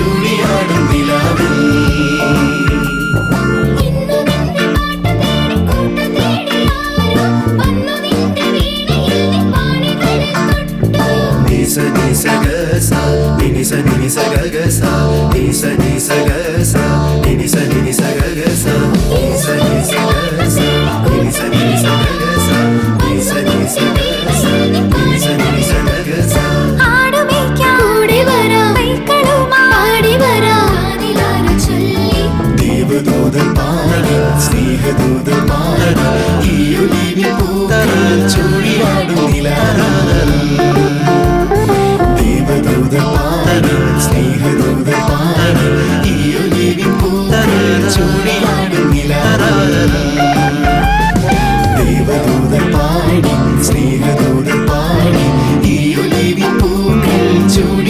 ചൂടിയാടും നിലാവിൽ Nisa nisa gasa, nisa nisa gasa, nisa nisa gasa, nisa nisa gasa, nisa nisa gasa, nisa nisa gasa, nisa nisa gasa, nisa nisa gasa. ആടുമേയ്ക്കാൻ കൂടി വരാം കൈകളുമാ ആടി വരാം ആദിലാര ചൊല്ലി ദേവദൂതൻ പാടി സ്നേഹദൂതൻ പാടി ഈ ഒലിവിൻ പൂക്കൾ ചൂടിയാടും നിലാവിൽ ദേവദൂതൻ പാടി സ്നേഹദൂതൻ പാടി ഈ ഒലിവിൻ പൂക്കൾ ചൂടിയാടും നിലാവിൽ ദേവദൂതൻ പാടി സ്നേഹദൂതൻ പാടി ഈ ഒലിവിൻ പൂക്കൾ ചൂടി